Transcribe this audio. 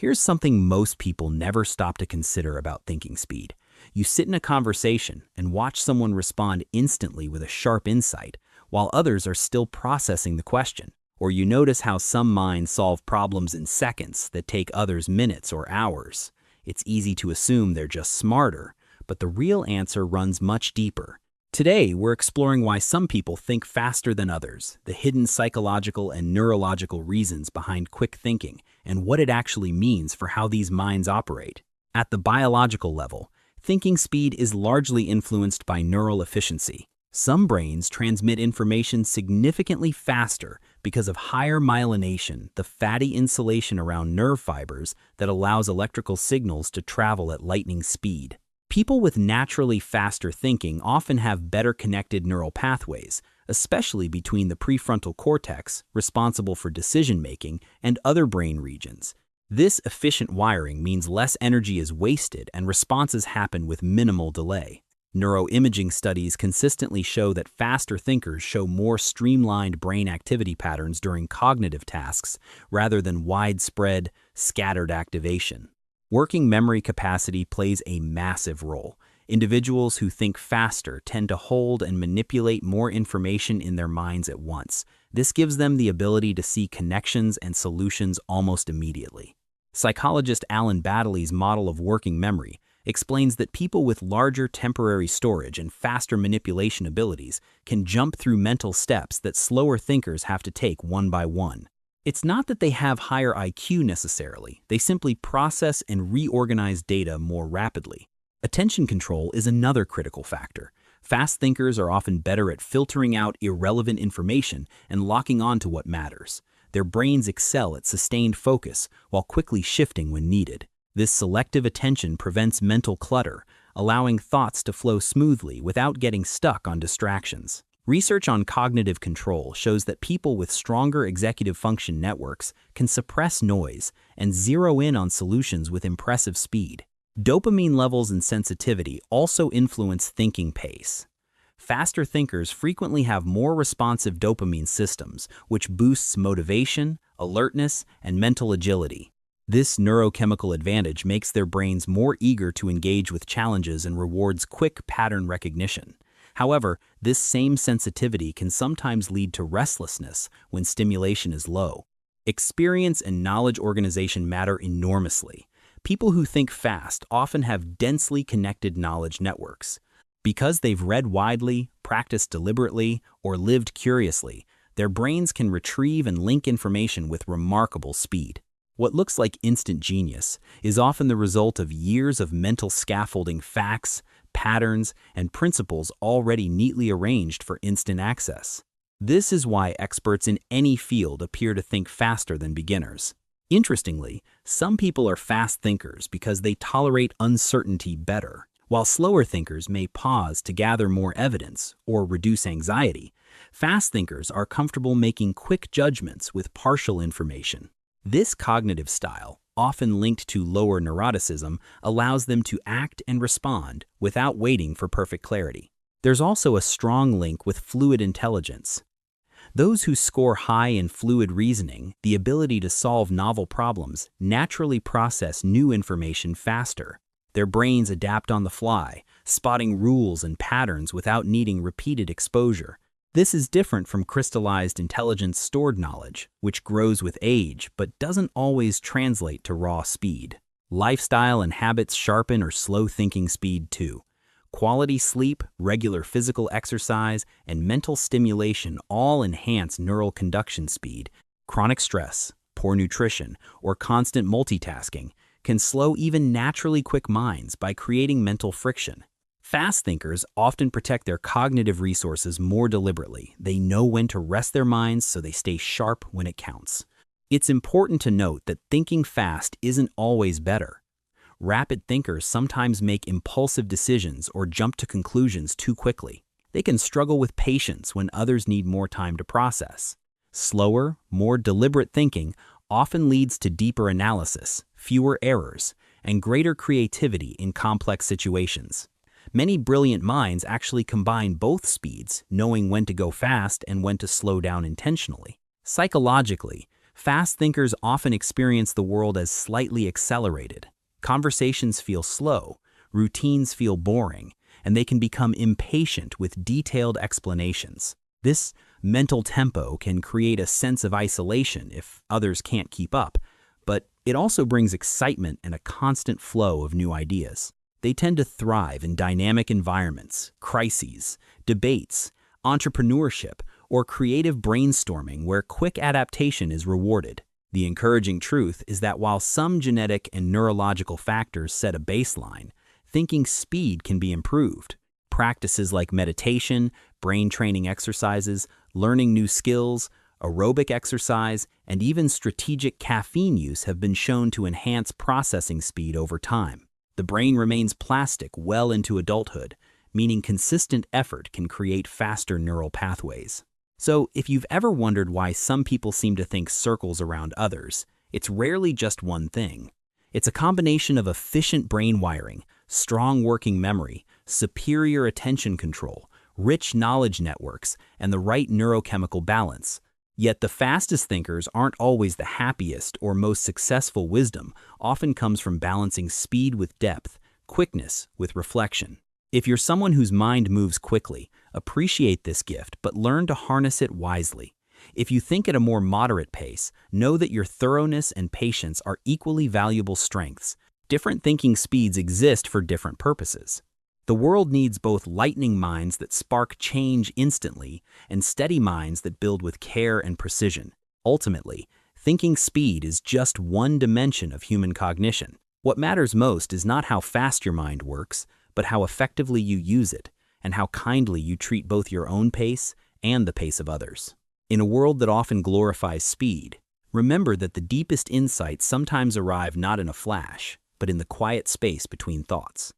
Here's something most people never stop to consider about thinking speed. You sit in a conversation and watch someone respond instantly with a sharp insight, while others are still processing the question. Or you notice how some minds solve problems in seconds that take others minutes or hours. It's easy to assume they're just smarter, but the real answer runs much deeper. Today, we're exploring why some people think faster than others, the hidden psychological and neurological reasons behind quick thinking, and what it actually means for how these minds operate. At the biological level, thinking speed is largely influenced by neural efficiency. Some brains transmit information significantly faster because of higher myelination, the fatty insulation around nerve fibers that allows electrical signals to travel at lightning speed. People with naturally faster thinking often have better connected neural pathways, especially between the prefrontal cortex, responsible for decision-making, and other brain regions. This efficient wiring means less energy is wasted and responses happen with minimal delay. Neuroimaging studies consistently show that faster thinkers show more streamlined brain activity patterns during cognitive tasks rather than widespread, scattered activation. Working memory capacity plays a massive role. Individuals who think faster tend to hold and manipulate more information in their minds at once. This gives them the ability to see connections and solutions almost immediately. Psychologist Alan Baddeley's model of working memory explains that people with larger temporary storage and faster manipulation abilities can jump through mental steps that slower thinkers have to take one by one. It's not that they have higher IQ necessarily, they simply process and reorganize data more rapidly. Attention control is another critical factor. Fast thinkers are often better at filtering out irrelevant information and locking on to what matters. Their brains excel at sustained focus while quickly shifting when needed. This selective attention prevents mental clutter, allowing thoughts to flow smoothly without getting stuck on distractions. Research on cognitive control shows that people with stronger executive function networks can suppress noise and zero in on solutions with impressive speed. Dopamine levels and sensitivity also influence thinking pace. Faster thinkers frequently have more responsive dopamine systems, which boosts motivation, alertness, and mental agility. This neurochemical advantage makes their brains more eager to engage with challenges and rewards quick pattern recognition. However, this same sensitivity can sometimes lead to restlessness when stimulation is low. Experience and knowledge organization matter enormously. People who think fast often have densely connected knowledge networks. Because they've read widely, practiced deliberately, or lived curiously, their brains can retrieve and link information with remarkable speed. What looks like instant genius is often the result of years of mental scaffolding facts, patterns, and principles already neatly arranged for instant access. This is why experts in any field appear to think faster than beginners. Interestingly, some people are fast thinkers because they tolerate uncertainty better, while slower thinkers may pause to gather more evidence or reduce anxiety. Fast thinkers are comfortable making quick judgments with partial information. This cognitive style, often linked to lower neuroticism, allows them to act and respond without waiting for perfect clarity. There's also a strong link with fluid intelligence. Those who score high in fluid reasoning, the ability to solve novel problems, naturally process new information faster. Their brains adapt on the fly, spotting rules and patterns without needing repeated exposure. This is different from crystallized intelligence stored knowledge, which grows with age but doesn't always translate to raw speed. Lifestyle and habits sharpen or slow thinking speed too. Quality sleep, regular physical exercise, and mental stimulation all enhance neural conduction speed. Chronic stress, poor nutrition, or constant multitasking can slow even naturally quick minds by creating mental friction. Fast thinkers often protect their cognitive resources more deliberately. They know when to rest their minds so they stay sharp when it counts. It's important to note that thinking fast isn't always better. Rapid thinkers sometimes make impulsive decisions or jump to conclusions too quickly. They can struggle with patience when others need more time to process. Slower, more deliberate thinking often leads to deeper analysis, fewer errors, and greater creativity in complex situations. Many brilliant minds actually combine both speeds, knowing when to go fast and when to slow down intentionally. Psychologically, Fast thinkers often experience the world as slightly accelerated. Conversations feel slow, routines feel boring, and they can become impatient with detailed explanations. This mental tempo can create a sense of isolation if others can't keep up, but it also brings excitement and a constant flow of new ideas. They tend to thrive in dynamic environments, crises, debates, entrepreneurship, or creative brainstorming where quick adaptation is rewarded. The encouraging truth is that while some genetic and neurological factors set a baseline, thinking speed can be improved. Practices like meditation, brain training exercises, learning new skills, aerobic exercise, and even strategic caffeine use have been shown to enhance processing speed over time. The brain remains plastic well into adulthood, meaning consistent effort can create faster neural pathways. So, if you've ever wondered why some people seem to think circles around others, it's rarely just one thing. It's a combination of efficient brain wiring, strong working memory, superior attention control, rich knowledge networks, and the right neurochemical balance. Yet the fastest thinkers aren't always the happiest or most successful. Wisdom often comes from balancing speed with depth, quickness with reflection. If you're someone whose mind moves quickly, appreciate this gift, but learn to harness it wisely. If you think at a more moderate pace, know that your thoroughness and patience are equally valuable strengths. Different thinking speeds exist for different purposes. The world needs both lightning minds that spark change instantly and steady minds that build with care and precision. Ultimately, thinking speed is just one dimension of human cognition. What matters most is not how fast your mind works, but how effectively you use it and how kindly you treat both your own pace and the pace of others. In a world that often glorifies speed, remember that the deepest insights sometimes arrive not in a flash, but in the quiet space between thoughts.